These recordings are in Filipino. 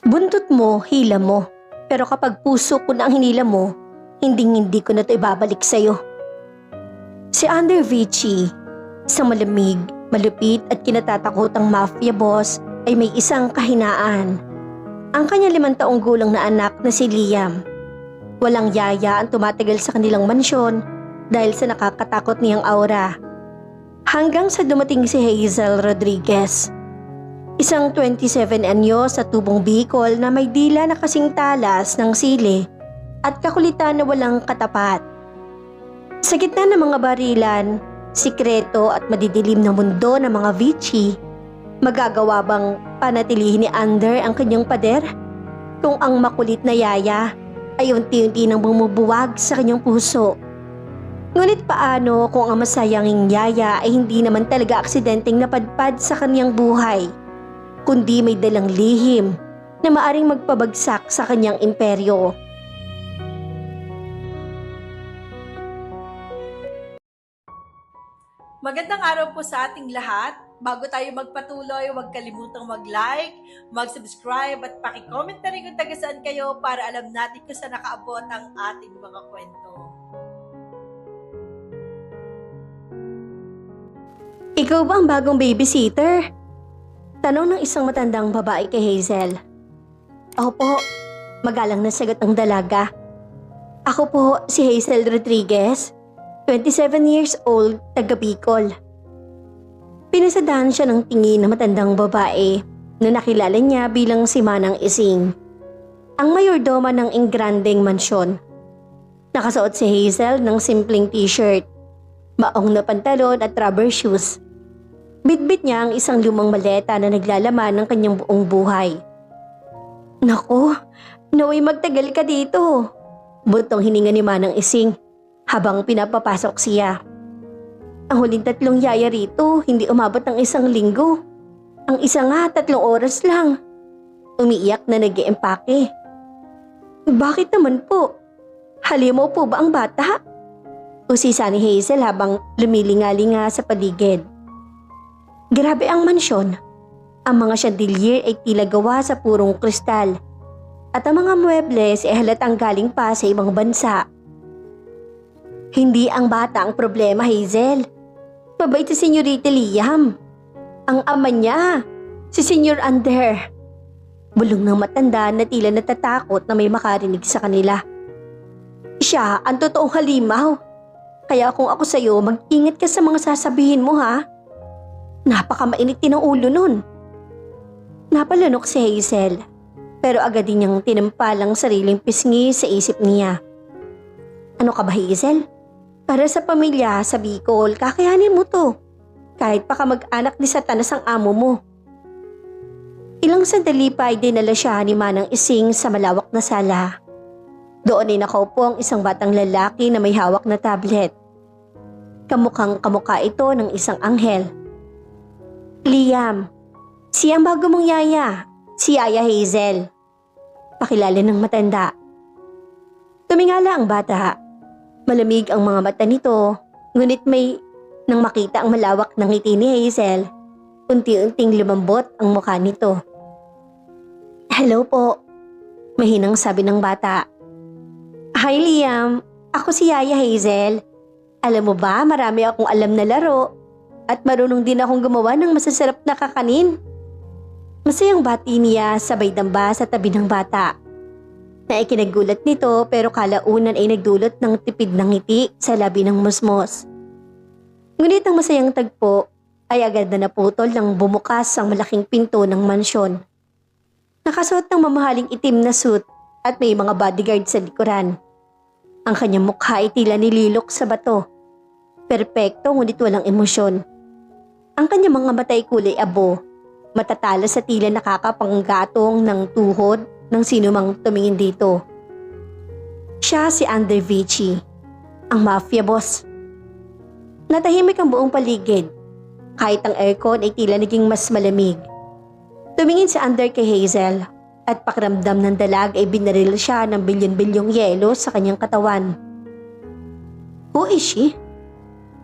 Buntot mo, hila mo. Pero kapag puso ko na ang hinila mo, hindi ko na ito ibabalik sa'yo. Si Ander Vici, isang malamig, malupit at kinatatakotang mafia boss ay may isang kahinaan. Ang kanya 5 taong gulang na anak na si Liam. Walang yaya ang tumatagal sa kanilang mansyon dahil sa nakakatakot niyang aura. Hanggang sa dumating si Hazel Rodriguez. Isang 27 anyo sa tubong Bicol na may dila na kasing talas ng sili at kakulitan na walang katapat. Sa gitna ng mga barilan, sikreto at madidilim na mundo ng mga Vici, magagawa bang panatilihin ni Ander ang kanyang pader? Kung ang makulit na yaya ay unti-unti nang bumubuwag sa kanyang puso. Ngunit paano kung ang masayanging yaya ay hindi naman talaga aksidenteng napadpad sa kanyang buhay, kundi may dalang lihim na maaring magpabagsak sa kanyang imperyo? Magandang araw po sa ating lahat. Bago tayo magpatuloy, huwag kalimutang mag-like, mag-subscribe at paki-comment na rin kung taga saan kayo para alam natin kung saan nakaabot ang ating mga kwento. Ikaw ba ang bagong babysitter? Tanong ng isang matandang babae kay Hazel. Opo, magalang na sagot ang dalaga. Ako po si Hazel Rodriguez, 27 years old, taga Bicol. Pinasadahan siya ng tingin na matandang babae na nakilala niya bilang si Manang Ising, ang mayordoma ng Ingrandeng mansyon. Nakasuot si Hazel ng simpleng t-shirt, maong na pantalon at rubber shoes. Bitbit niya ang isang lumang maleta na naglalaman ng kanyang buong buhay. Naku, naway magtagal ka dito. Buntong hininga ni Manang Ising habang pinapapasok siya. Ang huling 3 yaya rito hindi umabot ng 1 linggo. Ang isa nga 3 oras lang. Umiiyak na nag-iempake. Bakit naman po? Halimaw po ba ang bata? Usisa ni Hazel habang lumilingalinga sa paligid. Grabe ang mansyon. Ang mga chandelier ay tila gawa sa purong kristal. At ang mga muebles ay halatang galing pa sa ibang bansa. Hindi ang bata ang problema, Hazel. Mabait si Senyorita Liam. Ang ama niya, si Senyor Ander. Bulong ng matanda na tila natatakot na may makarinig sa kanila. Siya ang totoong halimaw. Kaya kung ako sa'yo, mag-ingat ka sa mga sasabihin mo, ha? Napakamainit din ang ulo nun. Napalunok si Hazel, pero agad din niyang tinampalang sariling pisngi sa isip niya. Ano ka ba, Hazel? Para sa pamilya sa Bicol, kakayanin mo to. Kahit pa kamag-anak ni Satanas ang amo mo. Ilang sandali pa ay dinala siya ni Manang Ising sa malawak na sala. Doon ay nakaupo ang isang batang lalaki na may hawak na tablet. Kamukhang kamukha ito ng isang anghel. Liam, siyang bago mong yaya, si Yaya Hazel. Pakilala ng matanda. Tumingala ang bata. Malamig ang mga mata nito, ngunit nang makita ang malawak ng ngiti ni Hazel, unti-unting lumambot ang mukha nito. Hello po, mahinang sabi ng bata. Hi Liam, ako si Yaya Hazel. Alam mo ba, marami akong alam na laro. At marunong din akong gumawa ng masasarap na kakanin. Masayang bati niya sabay damba sa tabi ng bata. Na ikinagulat nito pero kalaunan ay nagdulot ng tipid ng ngiti sa labi ng musmos. Ngunit ang masayang tagpo ay agad na naputol nang bumukas ang malaking pinto ng mansyon. Nakasuot ng mamahaling itim na suit at may mga bodyguard sa likuran. Ang kanyang mukha ay tila nililok sa bato. Perpekto ngunit walang emosyon. Ang kanyang mga mata ay kulay abo, matatalas sa tila nakakapanggatong ng tuhod ng sinumang tumingin dito. Siya si Ander Vici, ang mafia boss. Natahimik ang buong paligid, kahit ang aircon ay tila naging mas malamig. Tumingin si Ander kay Hazel at pakiramdam ng dalag ay binaril siya ng bilyon-bilyong yelo sa kanyang katawan. Who is she?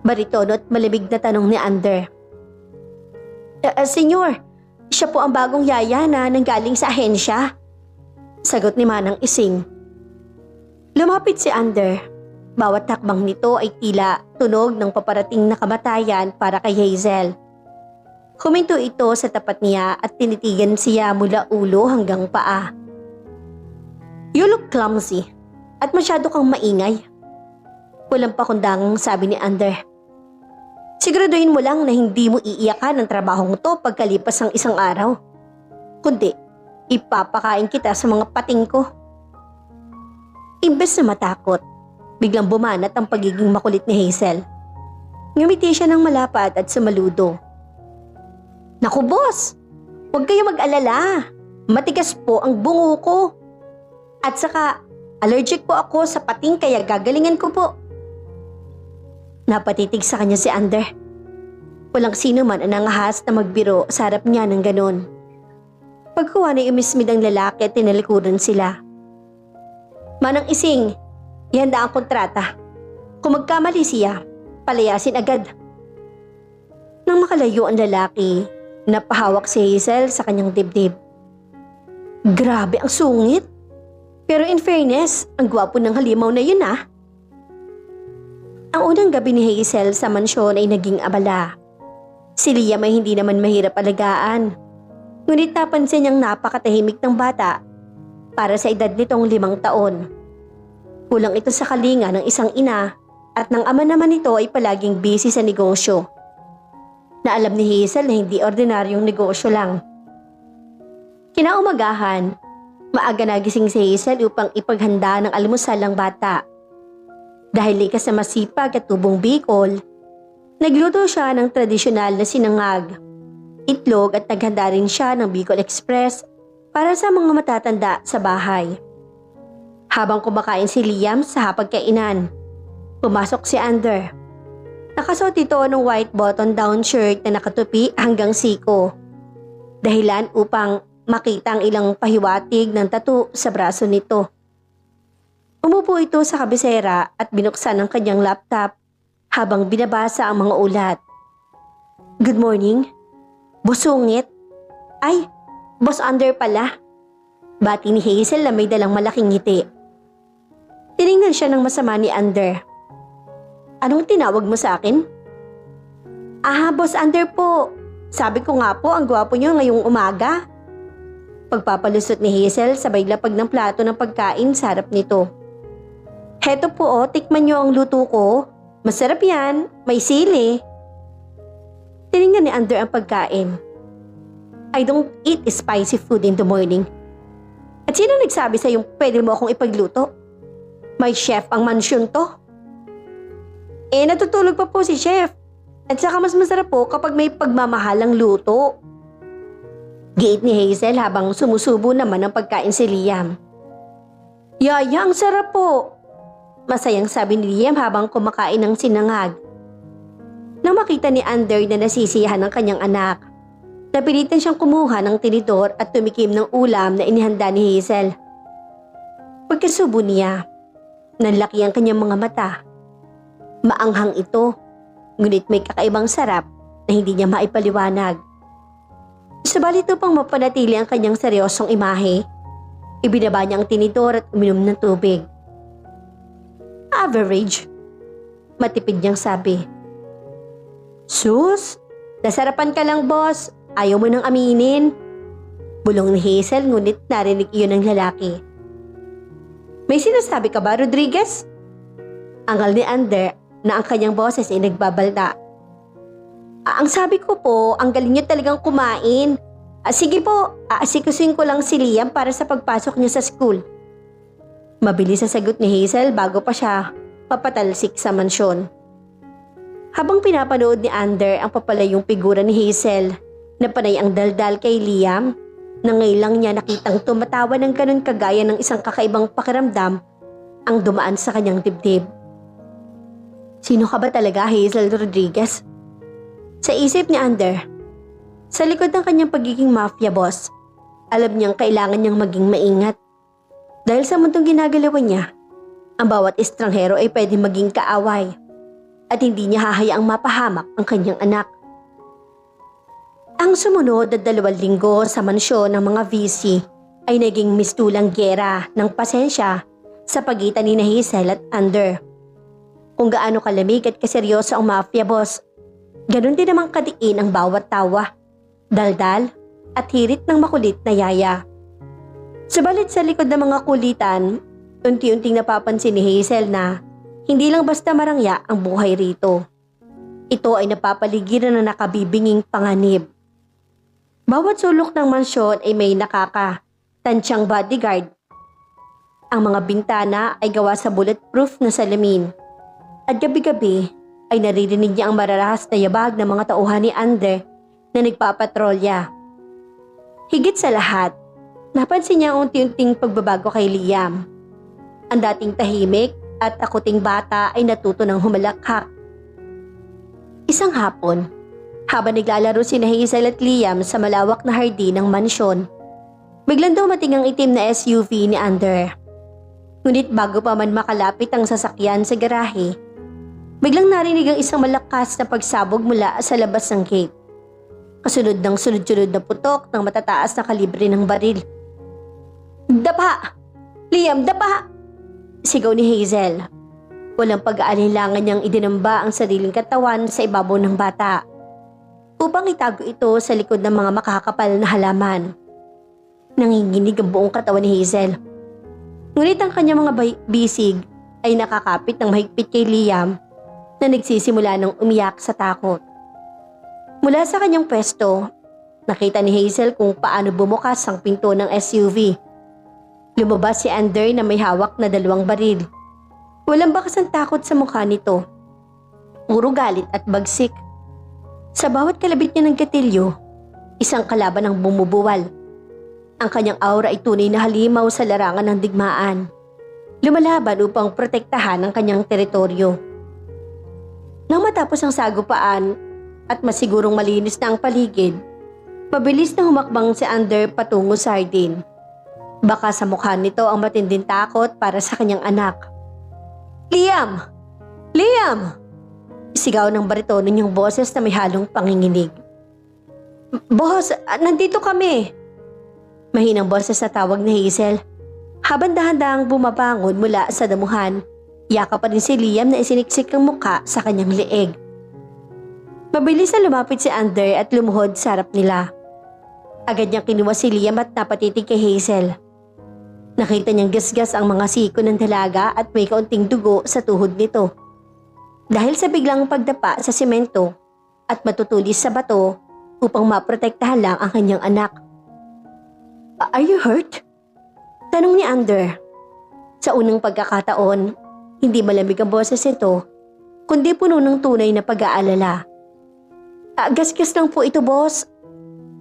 Baritono at malamig na tanong ni Ander. Senyor, siya po ang bagong yaya na nanggaling sa ahensya. Sagot ni Manang Ising. Lumapit si Ander. Bawat hakbang nito ay tila tunog ng paparating na kamatayan para kay Hazel. Huminto ito sa tapat niya at tinitigan siya mula ulo hanggang paa. You look clumsy at masyado kang maingay. Walang pakundangang sabi ni Ander. Siguraduhin mo lang na hindi mo iiyakan ang trabahong to pagkalipas ng isang araw. Kundi, ipapakain kita sa mga pating ko. Imbes na matakot, biglang bumanat ang pagiging makulit ni Hazel. Ngumiti siya ng malapad at sumaludo. Naku boss, huwag kayo mag-alala. Matigas po ang bungo ko. At saka, allergic po ako sa pating kaya gagalingan ko po. Napatitig sa kanya si Ander. Walang sino man ang nangahas na magbiro sa harap niya ng ganon. Pagkuha na umismid ang lalaki at tinalikuran sila. Manang Ising, ihanda ang kontrata. Kung magkamali siya, palayasin agad. Nang makalayo ang lalaki, napahawak si Hazel sa kanyang dibdib. Grabe ang sungit. Pero in fairness, ang gwapo ng halimaw na yun ah. Ang unang gabi ni Hazel sa mansyon ay naging abala. Si Liam ay hindi naman mahirap alagaan. Ngunit napansin niyang napakatahimik ng bata para sa edad nitong 5 taon. Kulang ito sa kalinga ng isang ina at ng ama naman nito ay palaging busy sa negosyo. Na alam ni Hazel na hindi ordinaryong negosyo lang. Kinaumagahan, maaga nagising si Hazel upang ipaghanda ng almusal ang bata. Dahil likas na masipag at tubong Bicol, nagluto siya ng tradisyonal na sinangag, itlog at naghanda rin siya ng Bicol Express para sa mga matatanda sa bahay. Habang kumakain si Liam sa hapagkainan, pumasok si Ander. Nakasuot ito ng white button-down shirt na nakatupi hanggang siko. Dahilan upang makita ang ilang pahiwatig ng tattoo sa braso nito. Umupo ito sa kabisera at binuksan ang kanyang laptop habang binabasa ang mga ulat. Good morning. Busungit. Ay, Boss Ander pala. Bati ni Hazel na may dalang malaking ngiti. Tiningnan siya ng masama ni Ander. Anong tinawag mo sa akin? Boss Ander po. Sabi ko nga po ang gwapo niyo ngayong umaga. Pagpapalusot ni Hazel sabay lapag ng plato ng pagkain sa harap nito. Heto po tikman niyo ang luto ko. Masarap yan, may sili. Tiningnan ni Ander ang pagkain. I don't eat spicy food in the morning. At sino nagsabi sa'yong pwede mo akong ipagluto? May chef ang mansyon to. Natutulog pa po si chef. At saka mas masarap po kapag may pagmamahalang luto. Giit ni Hazel habang sumusubo naman ang pagkain si Liam. Yaya, ang sarap po. Masayang sabi ni Liam habang kumakain ng sinangag. Nang makita ni Ander na nasisiyahan ng kanyang anak, napilitan siyang kumuha ng tinidor at tumikim ng ulam na inihanda ni Hazel. Pagkasubo niya, nanlaki ang kanyang mga mata. Maanghang ito, ngunit may kakaibang sarap na hindi niya maipaliwanag. Subalit upang mapanatili ang kanyang seryosong imahe, ibinaba niya ang tinidor at uminom ng tubig. Average, matipid niyang sabi. Sus, nasarapan ka lang boss, ayaw mo nang aminin. Bulong ni Hazel ngunit narinig iyon ng lalaki. May sinasabi ka ba, Rodriguez? Angal ni Ander na ang kanyang boses ay nagbabalda. Ang sabi ko po, ang galing niyo talagang kumain. Sige po, aasikusin ko lang si Liam para sa pagpasok niya sa school. Mabilis sa sagot ni Hazel bago pa siya papatalsik sa mansyon. Habang pinapanood ni Ander ang papalayong figura ni Hazel na panay ang daldal kay Liam, na ngayon lang niya nakitang tumatawa ng ganun kagaya ng isang kakaibang pakiramdam ang dumaan sa kanyang dibdib. Sino ka ba talaga, Hazel Rodriguez? Sa isip ni Ander, sa likod ng kanyang pagiging mafia boss, alam niyang kailangan niyang maging maingat. Dahil sa mundong ginagalawan niya, ang bawat estranghero ay pwede maging kaaway at hindi niya hahayaang mapahamak ang kanyang anak. Ang sumunod na 2 linggo sa mansyon ng mga VC ay naging mistulang gera ng pasensya sa pagitan ni Hazel at Ander. Kung gaano kalamig at kaseryoso ang mafia boss, ganun din namang kadiin ang bawat tawa, daldal at hirit ng makulit na yaya. Subalit sa likod ng mga kulitan, unti-unting napapansin ni Hazel na hindi lang basta marangya ang buhay rito. Ito ay napapaligiran na nakabibinging panganib. Bawat sulok ng mansyon ay may nakakatansyang bodyguard. Ang mga bintana ay gawa sa bulletproof na salamin. At gabi-gabi ay naririnig niya ang mararahas na yabag ng mga tauhan ni Ander na nagpapatrolya. Higit sa lahat, napansin niya ang unti-unting pagbabago kay Liam. Ang dating tahimik at akuting bata ay natuto ng humalakhak. Isang hapon, habang naglalaro si Hazel at Liam sa malawak na hardin ng mansyon, biglang dumating ang itim na SUV ni Ander. Ngunit bago pa man makalapit ang sasakyan sa garahe, biglang narinig ang isang malakas na pagsabog mula sa labas ng gate. Kasunod ng sunod-sunod na putok ng matataas na kalibre ng baril. "Dapa! Liam, dapa!" sigaw ni Hazel. Walang pag-aalinlangan niyang idinamba ang sariling katawan sa ibabaw ng bata upang itago ito sa likod ng mga makakapal na halaman. Nanginginig ang buong katawan ni Hazel. Ngunit ang kanyang mga bisig ay nakakapit ng mahigpit kay Liam na nagsisimula ng umiyak sa takot. Mula sa kanyang pwesto, nakita ni Hazel kung paano bumukas ang pinto ng SUV. Lumabas si Ander na may hawak na 2 baril. Walang bakas ang takot sa mukha nito. Puro galit at bagsik. Sa bawat kalabit niya ng gatilyo, isang kalaban ang bumubuwal. Ang kanyang aura ay tunay na halimaw sa larangan ng digmaan. Lumalaban upang protektahan ang kanyang teritoryo. Nang matapos ang sagupaan at masigurong malinis na ang paligid, mabilis na humakbang si Ander patungo sa hardin. Baka sa mukha nito ang matinding takot para sa kanyang anak. "Liam! Liam!" sigaw ng baritono niyang boses na may halong panginginig. "Boss, nandito kami!" Mahinang boses na tawag ni Hazel. Habang dahan-dahang bumabangon mula sa damuhan, yakap pa rin si Liam na isiniksik ang mukha sa kanyang leeg. Mabilis na lumapit si Ander at lumuhod sa harap nila. Agad niyang kinuha si Liam at napatitig kay Hazel. Nakita niyang gasgas ang mga siko ng dalaga at may kaunting dugo sa tuhod nito. Dahil sa biglang pagdapa sa semento at matutulis sa bato upang maprotektahan lang ang kanyang anak. "Are you hurt?" tanong ni Ander. Sa unang pagkakataon, hindi malamig ang boses nito, kundi puno ng tunay na pag-aalala. Gasgas lang po ito, boss.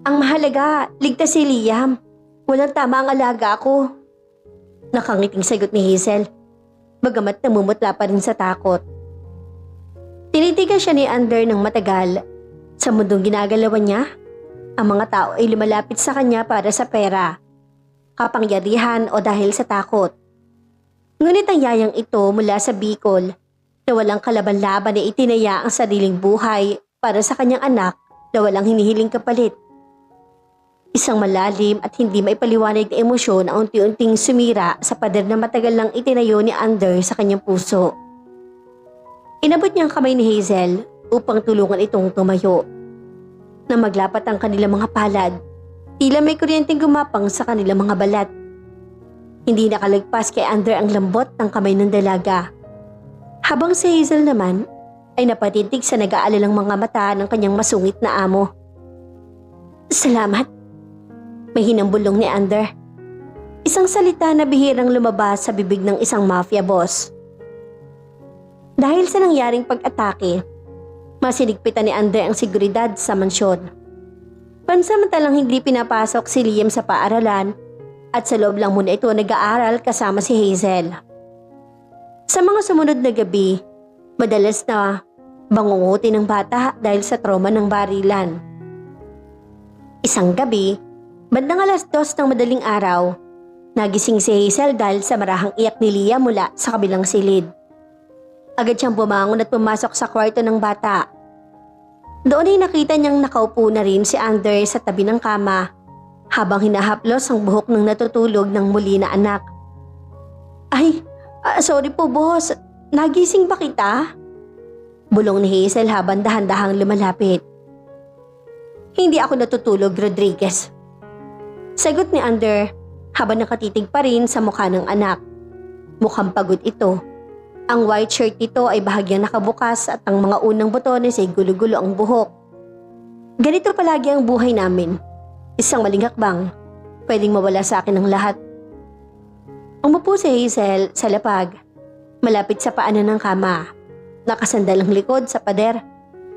Ang mahalaga, ligtas si Liam. Walang tama ang alaga ko." Nakangiting sagot ni Hazel, bagamat namumutla pa rin sa takot. Tinitigan siya ni Ander ng matagal. Sa mundong ginagalawan niya, ang mga tao ay lumalapit sa kanya para sa pera, kapangyarihan o dahil sa takot. Ngunit ang yayang ito mula sa Bicol na walang kalaban-laban na itinaya ang sariling buhay para sa kanyang anak na walang hinihiling kapalit. Isang malalim at hindi maipaliwanag na emosyon ang unti-unting sumira sa pader na matagal lang itinayo ni Ander sa kanyang puso. Inabot niya ang kamay ni Hazel upang tulungan itong tumayo. Nang maglapat ang kanilang mga palad, tila may kuryenteng gumapang sa kanilang mga balat. Hindi nakalagpas kay Ander ang lambot ng kamay ng dalaga. Habang si Hazel naman ay napatitig sa nag-aalalang mga mata ng kanyang masungit na amo. "Salamat," may hinambulong ni Ander. Isang salita na bihirang lumabas sa bibig ng isang mafia boss. Dahil sa nangyaring pag-atake, masinigpitan ni Ander ang seguridad sa mansyon. Pansamantalang hindi pinapasok si Liam sa paaralan at sa loob lang muna ito nag-aaral kasama si Hazel. Sa mga sumunod na gabi, madalas na bangungutin ng bata dahil sa trauma ng barilan. Isang gabi, bandang 2:00 ng madaling araw, nagising si Hazel dahil sa marahang iyak ni Liam mula sa kabilang silid. Agad siyang bumangon at pumasok sa kwarto ng bata. Doon ay nakita niyang nakaupo na rin si Ander sa tabi ng kama habang hinahaplos ang buhok ng natutulog ng muli na anak. Ay, sorry po boss, nagising ba kita? Bulong ni Hazel habang dahan-dahang lumalapit. Hindi ako natutulog, Rodriguez. Sagot ni Ander habang nakatitig pa rin sa mukha ng anak. Mukhang pagod ito. Ang white shirt nito ay bahagyang nakabukas at ang mga unang botones ay gulo-gulo ang buhok. Ganito palagi ang buhay namin. Isang maling hakbang, pwedeng mawala sa akin ang lahat. Umupo si Hazel sa lapag, malapit sa paanan ng kama. Nakasandal ang likod sa pader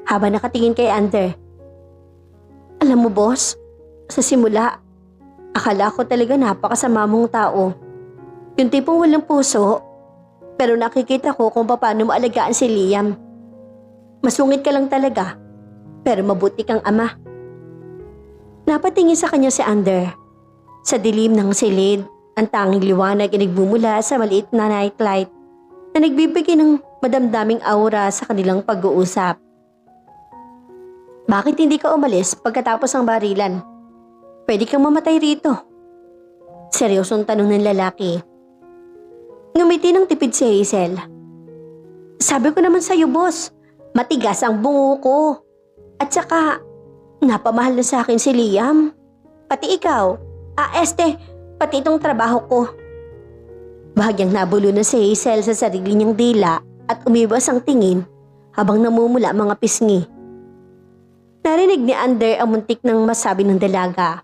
habang nakatingin kay Ander. Alam mo boss, sa simula, akala ko talaga napakasama mong tao. Yung tipong walang puso, pero nakikita ko kung paano mo alagaan si Liam. Masungit ka lang talaga, pero mabuti kang ama. Napatingin sa kanya si Ander. Sa dilim ng silid, ang tanging liwanag ay nagbumula sa maliit na nightlight na nagbibigay ng madamdaming aura sa kanilang pag-uusap. Bakit hindi ka umalis pagkatapos ng barilan? Pwede kang mamatay rito. Seryosong tanong ng lalaki. Ngumiti ng tipid si Hazel. Sabi ko naman sa'yo boss, matigas ang bungo ko. At saka, napamahal na sa akin si Liam. Pati ikaw. Pati itong trabaho ko. Bahagyang nabulo na si Hazel sa sarili niyang dila at umiwas ang tingin habang namumula mga pisngi. Narinig ni Ander ang muntik ng masabi ng dalaga.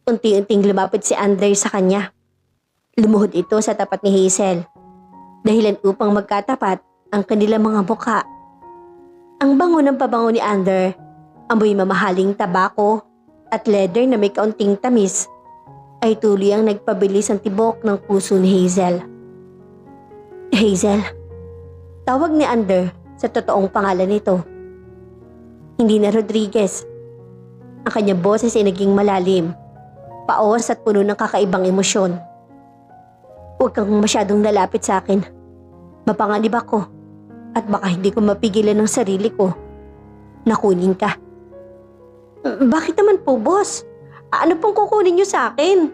Unti-unting lumapit si Ander sa kanya. Lumuhod ito sa tapat ni Hazel. Dahilan upang magkatapat ang kanilang mga mukha. Ang bango ng pabango ni Ander, amoy mamahaling tabako at leather na may kaunting tamis, ay tuloy ang nagpabilis ang tibok ng puso ni Hazel. Hazel, tawag ni Ander sa totoong pangalan nito. Hindi na Rodriguez. Ang kanyang boses ay naging malalim, paos at puno ng kakaibang emosyon. Huwag kang masyadong lalapit sa akin. Mapanganib ako at baka hindi ko mapigilan ang sarili ko. Nakunin ka. Bakit naman po, boss? Ano pong kukunin niyo sa akin?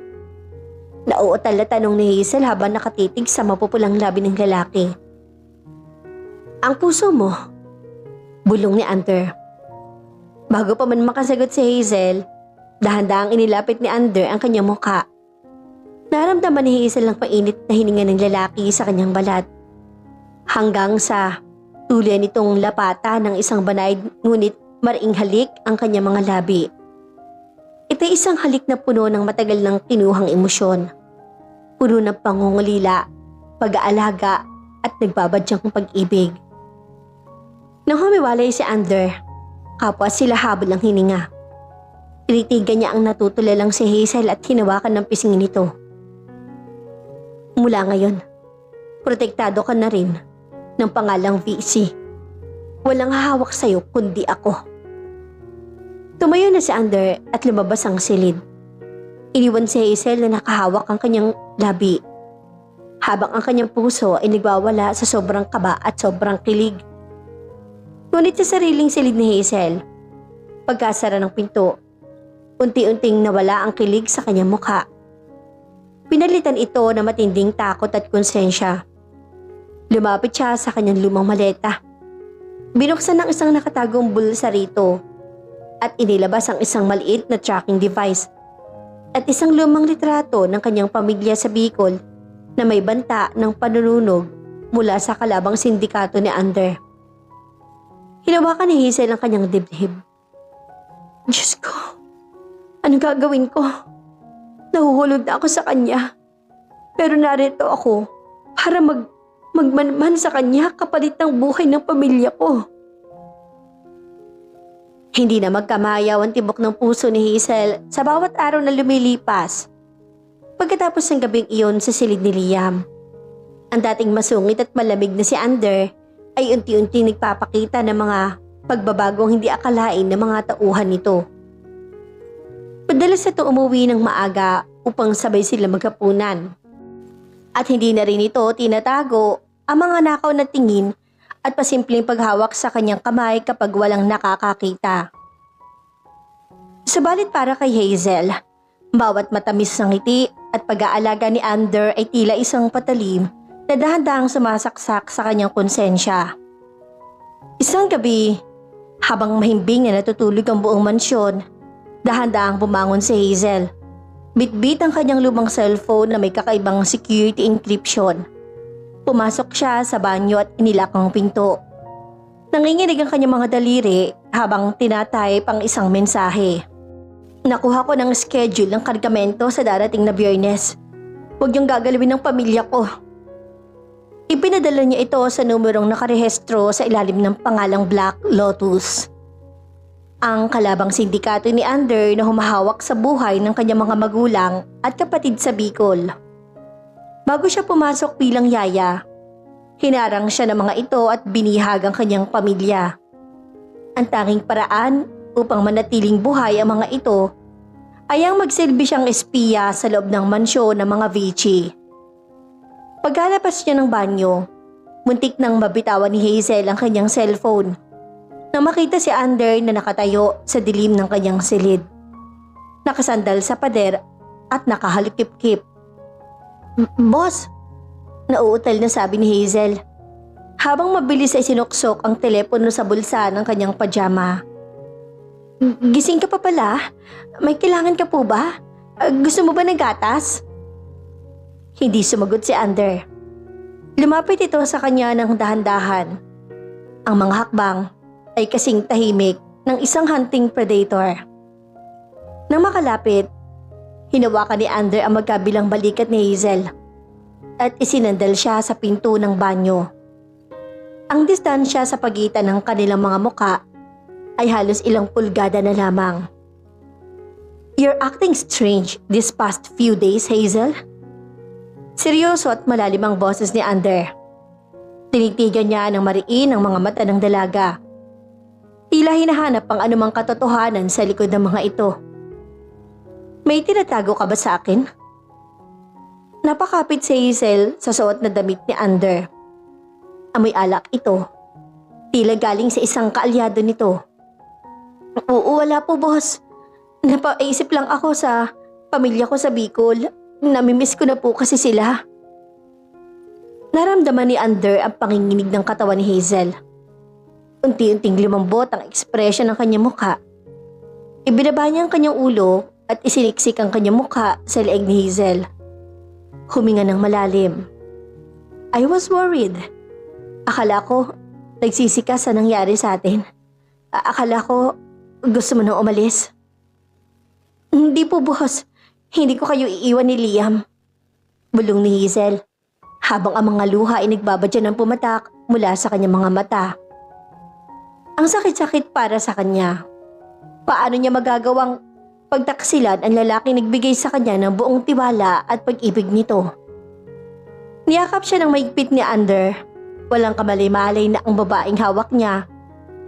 Nauutal na tanong ni Hazel habang nakatitig sa mapupulang labi ng lalaki. Ang puso mo, bulong ni Ander. Bago pa man makasagot si Hazel, dahan-dahang inilapit ni Ander ang kanyang mukha. Naramdaman ni Hazel ang mainit na hininga ng lalaki sa kanyang balat. Hanggang sa tuloy nitong lapata ng isang banay ngunit mariing halik ang kanyang mga labi. Ito'y isang halik na puno ng matagal ng tinuhang emosyon. Puno ng pangungulila, pag-aalaga at nagbabadyang pag-ibig. Nang humiwalay si Ander, kapwa sila habol ang hininga. Tinitigan niya ang natutulalang si Hazel at hinawakan ng pisngi nito. Mula ngayon, protektado ka na rin ng pangalang VC. Walang hahawak sa'yo kundi ako. Tumayo na si Ander at lumabas ang silid. Iniwan si Hazel na nakahawak ang kanyang labi, habang ang kanyang puso ay nagwawala sa sobrang kaba at sobrang kilig. Ngunit sa sariling silid ni Hazel, pagkasara ng pinto, unti-unting nawala ang kilig sa kanyang mukha. Pinalitan ito na matinding takot at konsensya. Lumapit siya sa kanyang lumang maleta. Binuksan ng isang nakatagong bulsa rito at inilabas ang isang maliit na tracking device at isang lumang litrato ng kanyang pamilya sa Bicol na may banta ng panununog mula sa kalabang sindikato ni Ander. Hinawakan ni Hazel ang kanyang dibdib. Diyos ko, anong gagawin ko? Nahuhulog na ako sa kanya. Pero narito ako para magmanman sa kanya kapalit ng buhay ng pamilya ko. Hindi na magkamayaw ang tibok ng puso ni Hazel sa bawat araw na lumilipas. Pagkatapos ng gabing iyon sa silid ni Liam, ang dating masungit at malamig na si Ander ay unti-unti nagpapakita ng mga pagbabagong hindi akalain ng mga tauhan nito. Madalas ito umuwi ng maaga upang sabay sila maghapunan. At hindi na rin ito tinatago ang mga nakaw na tingin at pasimpleng paghawak sa kanyang kamay kapag walang nakakakita. Subalit para kay Hazel, Bawat matamis na ngiti at pag-aalaga ni Ander ay tila isang patalim na dahan-dahang sumasaksak sa kanyang konsensya. Isang gabi, habang mahimbing na natutulog ang buong mansyon, dahan-dahang bumangon si Hazel. Bitbit ang kanyang lumang cellphone na may kakaibang security encryption. Pumasok siya sa banyo at inilak ang pinto. Nanginginig ang kanyang mga daliri habang tinatype ang isang mensahe. Nakuha ko ng schedule ng kargamento sa darating na Biyernes. Huwag niyong gagalawin ng pamilya ko. Ipinadala niya ito sa numerong nakarehistro sa ilalim ng pangalang Black Lotus. Ang kalabang sindikato ni Ander na humahawak sa buhay ng kanyang mga magulang at kapatid sa Bicol. Bago siya pumasok bilang yaya, hinarang siya ng mga ito at binihag ang kanyang pamilya. Ang tanging paraan upang manatiling buhay ang mga ito ay ang magsilbi siyang espiya sa loob ng mansyon ng mga Vici. Pagkalabas niya ng banyo, muntik nang mabitawan ni Hazel ang kanyang cellphone nang makita si Ander na nakatayo sa dilim ng kanyang silid. Nakasandal sa pader at nakahalikip-kip. Boss, nauutal na sabi ni Hazel habang mabilis ay sinuksok ang telepono sa bulsa ng kanyang pajama. Gising ka pa pala? May kailangan ka po ba? Gusto mo ba ng gatas? Hindi sumagot si Ander. Lumapit ito sa kanya ng dahan-dahan. Ang mga hakbang ay kasing tahimik ng isang hunting predator. Nang makalapit, hinawakan ni Ander ang magkabilang balikat ni Hazel at isinandal siya sa pinto ng banyo. Ang distansya sa pagitan ng kanilang mga muka ay halos ilang pulgada na lamang. You're acting strange this past few days, Hazel. Seryoso at malalim ang boses ni Ander. Tinitigan niya ng mariin ang mga mata ng dalaga. Tila hinahanap ang anumang katotohanan sa likod ng mga ito. May tinatago ka ba sa akin? Napakapit si Hazel sa suot na damit ni Ander. Amoy alak ito. Tila galing sa isang kaalyado nito. Oo, wala po boss. Napaisip lang ako sa pamilya ko sa Bicol. Namimiss ko na po kasi sila. Naramdaman ni Ander ang panginginig ng katawan ni Hazel. Unti-unting lumambot ang ekspresyon ng kanyang mukha. Ibinaba niya ang kanyang ulo at isiniksik ang kanyang mukha sa leeg ni Hazel. Huminga ng malalim. I was worried. Akala ko nagsisika sa nangyari sa atin. Akala ko gusto mo nang umalis. Hindi po boss. Hindi ko kayo iiwan ni Liam. Bulong ni Hazel habang ang mga luha ay nagbabadya ng pumatak mula sa kanyang mga mata. Ang sakit-sakit para sa kanya. Paano niya magagawang pagtaksilan ang lalaking nagbigay sa kanya ng buong tiwala at pag-ibig nito? Niyakap siya ng maigpit ni Ander. Walang kamalay-malay na ang babaeng hawak niya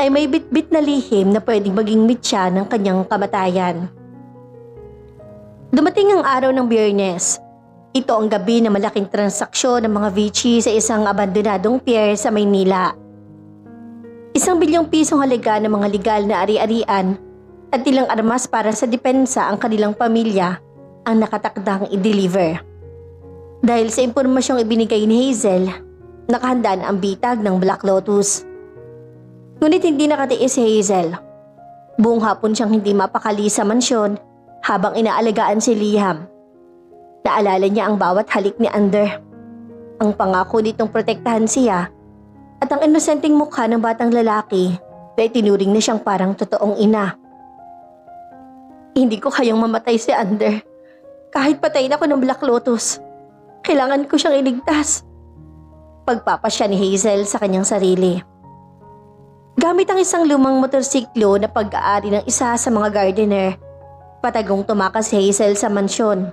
ay may bitbit na lihim na pwedeng maging mitya ng kanyang kamatayan. Dumating ang araw ng Biyernes. Ito ang gabi na malaking transaksyon ng mga Vici sa isang abandonadong pier sa Maynila. 1 bilyong pisong halaga ng mga legal na ari-arian at ilang armas para sa depensa ang kanilang pamilya ang nakatakdang i-deliver. Dahil sa impormasyong ibinigay ni Hazel, nakahanda na ang bitag ng Black Lotus. Ngunit hindi nakatiis si Hazel. Buong hapon siyang hindi mapakali sa mansyon habang inaalagaan si Liam. Naalala niya ang bawat halik ni Ander. Ang pangako nitong protektahan siya at ang inosenteng mukha ng batang lalaki na itinuring na siyang parang totoong ina. Hindi ko kayang mamatay si Ander. Kahit patayin ako ng Black Lotus, kailangan ko siyang iligtas. Pagpapasya ni Hazel sa kanyang sarili. Gamit ang isang lumang motorsiklo na pag-aari ng isa sa mga gardener, patagong tumakas si Hazel sa mansyon.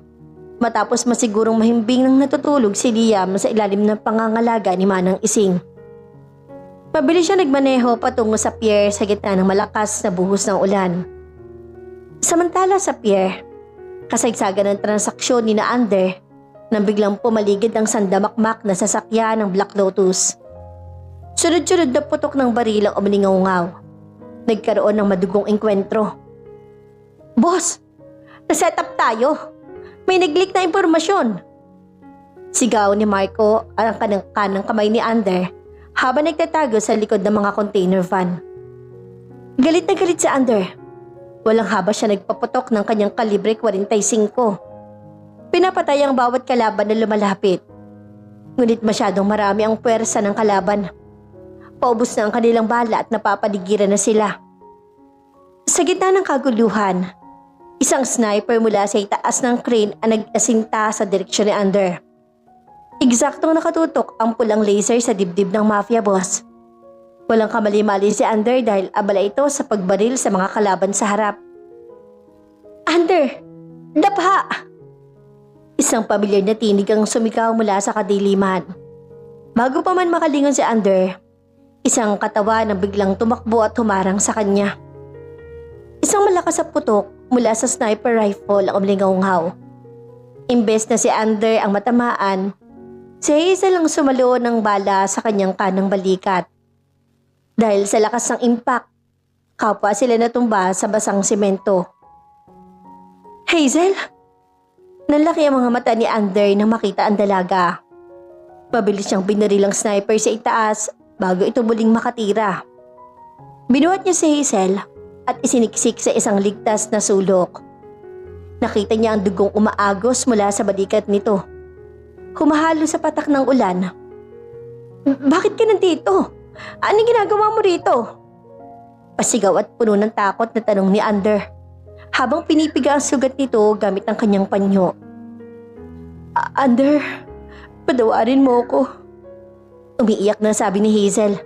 Matapos masigurong mahimbing nang natutulog si Liam sa ilalim ng pangangalaga ni Manang Ising. Mabilis siya nagmaneho patungo sa pier sa gitna ng malakas na buhos ng ulan. Samantala sa pier, kasagsagan ng transaksyon ni Ander nang biglang pumaligid ang sandamakmak na sasakyan ng Black Lotus. Sunod-sunod na putok ng baril ang umalingaw-ngaw. Nagkaroon ng madugong engkwentro. Boss! Na-set up tayo. May nag-leak na impormasyon. Sigaw ni Marco ang kanang kamay ni Ander habang nagtatago sa likod ng mga container van. Galit na galit si Ander. Walang haba siya nagpaputok ng kanyang kalibre 45. Pinapatay ang bawat kalaban na lumalapit. Ngunit masyadong marami ang puwersa ng kalaban. Paubos na ang kanilang bala at napapaligiran na sila. Sa gitna ng kaguluhan, isang sniper mula sa itaas ng crane ang nag-asinta sa direksyon ni Ander. Eksaktong nakatutok ang pulang laser sa dibdib ng mafia boss. Walang kamali-mali si Ander dahil abala ito sa pagbaril sa mga kalaban sa harap. Ander! Dapa! Isang pamilyar na tinig ang sumigaw mula sa kadiliman. Bago pa man makalingon si Ander, isang katawan ang biglang tumakbo at humarang sa kanya. Isang malakas na putok mula sa sniper rifle ang umlingaw-ngaw. Imbes na si Ander ang matamaan, si Hazel ang sumalo ng bala sa kanyang kanang balikat. Dahil sa lakas ng impact, kapwa sila natumba sa basang simento. Hazel! Nalaki ang mga mata ni Ander nang makita ang dalaga. Mabilis siyang binaril ang sniper sa itaas bago ito muling makatira. Binuhat niya si Hazel at isiniksik sa isang ligtas na sulok. Nakita niya ang dugong umaagos mula sa balikat nito. Humahalo sa patak ng ulan. Bakit ka nandito? Anong ginagawa mo rito? Pasigaw at puno ng takot na tanong ni Ander habang pinipiga ang sugat nito gamit ang kanyang panyo. Ander, patawarin mo ako. Umiiyak na sabi ni Hazel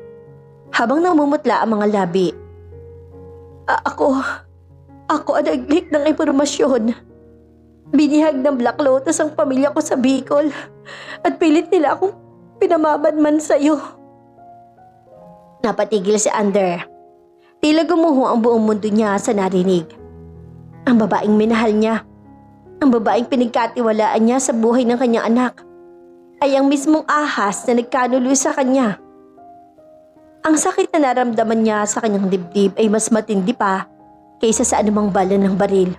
habang namumutla ang mga labi. Ako ang nag-leak ng impormasyon. Binihag ng Black Lotus ang pamilya ko sa Bicol at pilit nila akong pinamamadman sa'yo. Napatigil si Ander. Tila gumuho ang buong mundo niya sa narinig. Ang babaeng minahal niya, ang babaeng pinagkatiwalaan niya sa buhay ng kanyang anak, ay ang mismong ahas na nagkanulo sa kanya. Ang sakit na naramdaman niya sa kanyang dibdib ay mas matindi pa kaysa sa anumang bala ng baril.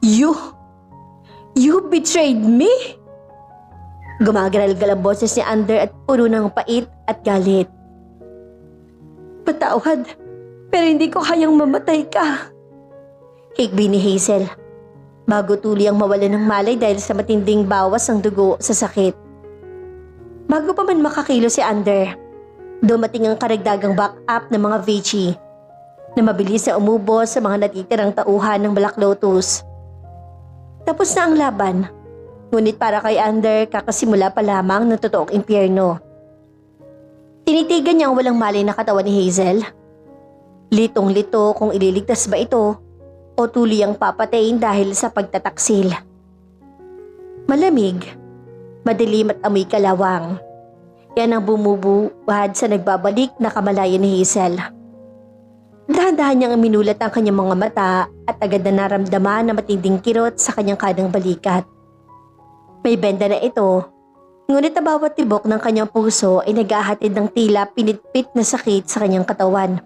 You betrayed me? Gumagaralgal ang boses ni Ander at puno ng pait at galit. Patawad, pero hindi ko kayang mamatay ka. Higbi ni Hazel, bago tuli ang mawala ng malay dahil sa matinding bawas ng dugo sa sakit. Bago pa man makakilo si Ander, dumating ang karagdagang backup ng mga Vichy na mabilis na umubos sa mga natitirang tauhan ng Black Lotus. Tapos na ang laban, ngunit para kay Ander kakasimula pa lamang ng totoong impyerno. Tinitigan niya ang walang malay na katawan ni Hazel. Litong-lito kung ililigtas ba ito o tuli ang papatayin dahil sa pagtataksil. Malamig, madilim at amoy kalawang. Yan ang bumubuhad sa nagbabalik na kamalayan ni Hazel. Dahan-dahan niyang minulat ang kanyang mga mata at agad na naramdaman na matinding kirot sa kanyang kanang balikat. May benda na ito, ngunit ang bawat tibok ng kanyang puso ay naghahatid ng tila pinitpit na sakit sa kanyang katawan.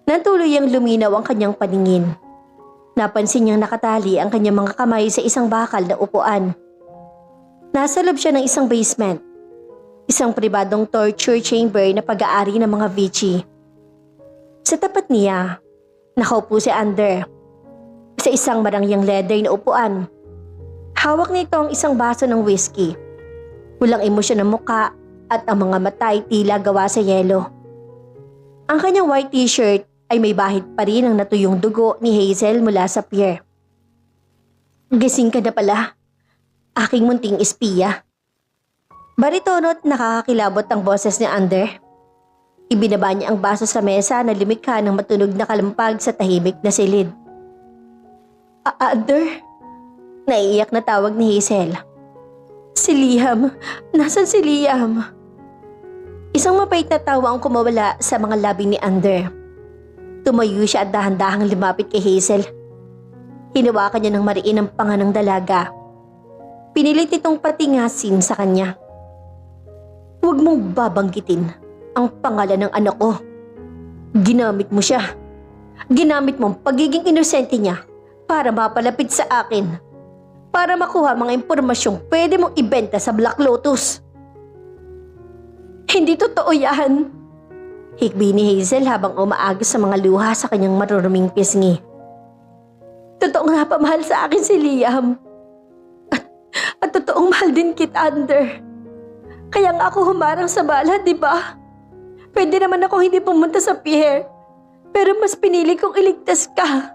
Natuloy ang luminaw ang kanyang paningin. Napansin niyang nakatali ang kanyang mga kamay sa isang bakal na upuan. Nasa loob siya ng isang basement, isang pribadong torture chamber na pag-aari ng mga Vichy. Sa tapat niya, nakaupo si Ander sa isang marangyang leather na upuan. Hawak nito ang isang baso ng whiskey. Walang emosyon ng muka at ang mga mata ay tila gawa sa yelo. Ang kanyang white t-shirt ay may bahid pa rin ang natuyong dugo ni Hazel mula sa pier. Gising ka na pala, aking munting espiya. Baritono at nakakakilabot ang boses ni Ander. Ibinaba niya ang baso sa mesa na lumikha ng matunog na kalampag sa tahimik na silid. Ander? Naiiyak na tawag ni Hazel. Si Liam, nasan si Liam? Isang mapait na tawa ang kumawala sa mga labi ni Ander. Tumayo siya at dahan-dahang lumapit kay Hazel. Hinawakan niya ng mariin ang panga ng dalaga. Pinilit itong patingasin sa kanya. Huwag mong babanggitin ang pangalan ng anak ko. Ginamit mo siya. Ginamit mo ang pagiging inosente niya para mapalapit sa akin. Para makuha mga impormasyong pwede mong ibenta sa Black Lotus. Hindi totoo yan. Hikbi ni Hazel habang umaagos sa mga luha sa kanyang maruruming pisngi. Totoo nga pa mahal sa akin si Liam. At totoong mahal din kita, Ander. Kaya nga ako humarang sa bala, di ba? Pwede naman ako hindi pumunta sa pier. Pero mas pinili kong iligtas ka.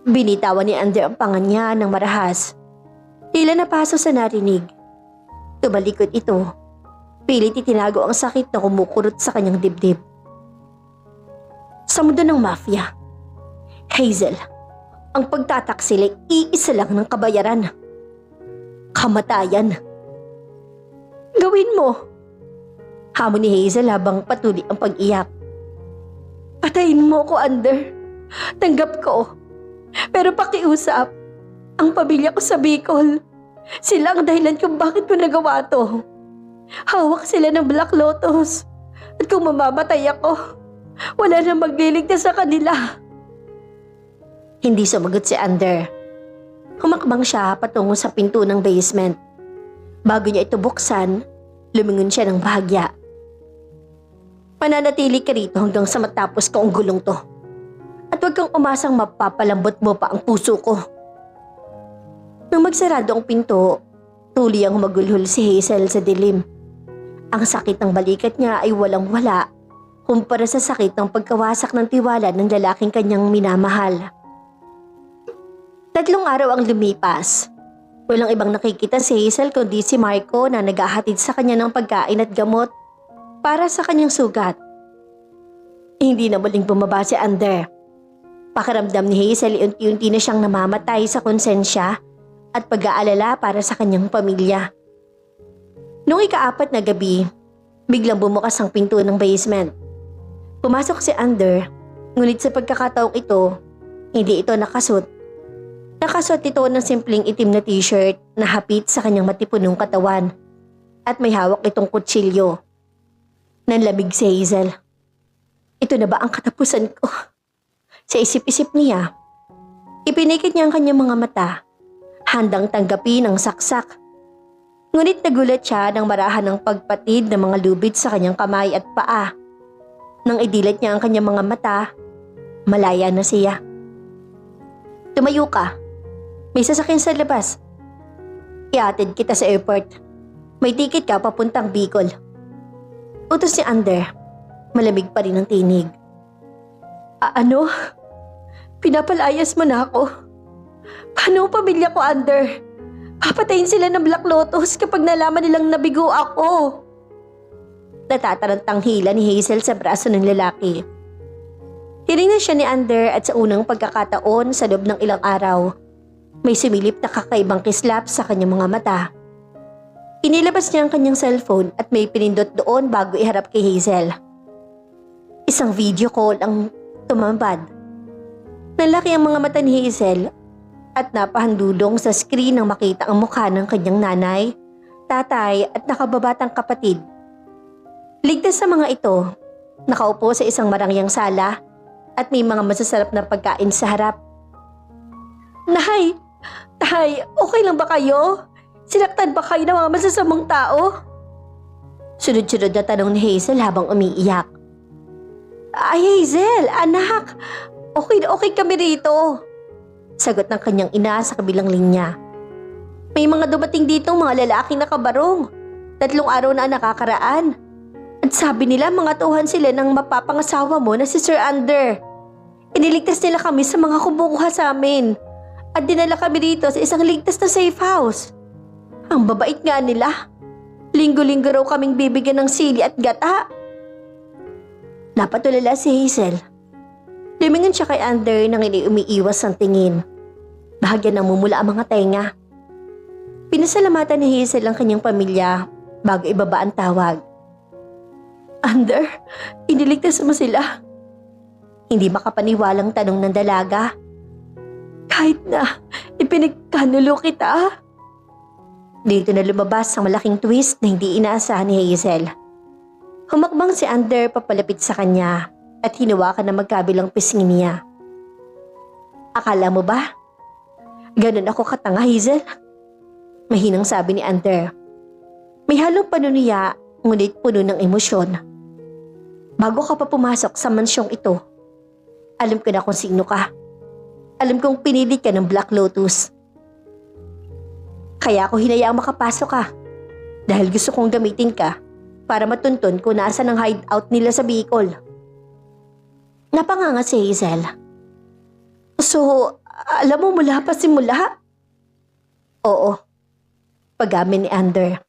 Binitawan ni Ander ang panga niya ng marahas. Tila napaso sa narinig. Tumalikod ito. Pilit itinago ang sakit na kumukurot sa kanyang dibdib. Sa mundo ng mafia, Hazel, ang pagtataksil ay iisa lang ng kabayaran. Kamatayan. Gawin mo. Hamon ni Hazel habang patuloy ang pag-iyak. Patayin mo ko, Ander. Tanggap ko. Pero pakiusap, ang pamilya ko sa Bicol. Sila ang dahilan kung bakit ko nagawa to. Hawak sila ng Black Lotus. At kung mamamatay ako, wala na magliligtas sa kanila. Hindi sumagot si Ander. Humakbang siya patungo sa pinto ng basement. Bago niya ito buksan, lumingon siya ng bahagya. Mananatili ka rito hanggang sa matapos ko ang gulong to. At huwag kang umasang mapapalambot mo pa ang puso ko. Nang magsarado ang pinto, tuloy ang humagulhol si Hazel sa dilim. Ang sakit ng balikat niya ay walang-wala kumpara sa sakit ng pagkawasak ng tiwala ng lalaking kanyang minamahal. 3 araw ang lumipas. Walang ibang nakikita si Hazel kundi si Marco na naghahatid sa kanya ng pagkain at gamot para sa kanyang sugat. Hindi na muling bumaba si Ander. Pakiramdam ni Hazel unti-unti na siyang namamatay sa konsensya at pag-aalala para sa kanyang pamilya. Noong ika-4 na gabi, biglang bumukas ang pinto ng basement. Pumasok si Ander, ngunit sa pagkakataong ito, hindi ito nakasuot. Nakasuot ito ng simpleng itim na t-shirt na hapit sa kanyang matipunong katawan at may hawak itong kutsilyo. Nanlamig si Hazel. Ito na ba ang katapusan ko? Sa isip-isip niya, ipinikit niya ang kanyang mga mata, handang tanggapin ang saksak. Ngunit nagulat siya nang marahan ng pagpatid ng mga lubid sa kanyang kamay at paa. Nang idilat niya ang kanyang mga mata, malaya na siya. Tumayo ka. May sasakyan sa labas. Iatid kita sa airport. May ticket ka papuntang Bicol. Utos si Ander. Malamig pa rin ang tinig. Ano? Pinapalayas mo na ako? Paano ang pamilya ko, Ander? Papatayin sila ng Black Lotus kapag nalaman nilang nabigo ako. Natatarantang hila ni Hazel sa braso ng lalaki. Tinignan siya ni Ander at sa unang pagkakataon sa loob ng ilang araw, may sumilip na kakaibang kislap sa kanyang mga mata. Inilabas niya ang kanyang cellphone at may pinindot doon bago iharap kay Hazel. Isang video call ang tumambad. Nalaki ang mga mata ni Hazel at napahandulong sa screen nang makita ang mukha ng kanyang nanay, tatay at nakababatang kapatid. Ligtas sa mga ito, nakaupo sa isang marangyang sala at may mga masasarap na pagkain sa harap. Nay! Tay, okay lang ba kayo? Sinaktan ba kayo ng mga masasamang tao? Sunod-sunod na tanong ni Hazel habang umiiyak. Ay Hazel, anak! Okay na okay kami rito. Sagot ng kanyang ina sa kabilang linya. May mga dumating dito mga lalaking nakabarong. 3 araw na nakakaraan. At sabi nila mga tuhan sila ng mapapangasawa mo na si Sir Ander. Iniligtas nila kami sa mga kumukuha sa amin. At dinala kami dito sa isang ligtas na safe house. Ang babait nga nila. Linggo-linggo raw kaming bibigyan ng sili at gata. Napatulala si Hazel. Lumingon siya kay Ander nang umiiwas ang tingin. Bahagya namumula ang mga tenga. Pinasalamatan ni Hazel ang kanyang pamilya bago ibaba ang tawag. Ander, iniligtas mo sila. Hindi makapaniwalang tanong ng dalaga. Kahit na ipinagkanulo kita. Dito na lumabas ang malaking twist na hindi inaasahan ni Hazel. Humakbang si Ander papalapit sa kanya at hinawakan na magkabilang pisngi niya. Akala mo ba? Ganun ako katanga, Hazel? Mahinang sabi ni Ander. May halong panunuya, ngunit puno ng emosyon. Bago ka pa pumasok sa mansyong ito, alam ko na kung sino ka. Alam kong pinili ka ng Black Lotus. Kaya ako hinayaang makapasok ka dahil gusto kong gamitin ka para matuntun kung nasa ng hideout nila sa Bicol. Napanganga si Hazel. So, alam mo mula pa simula? Oo, pag-amin ni Ander.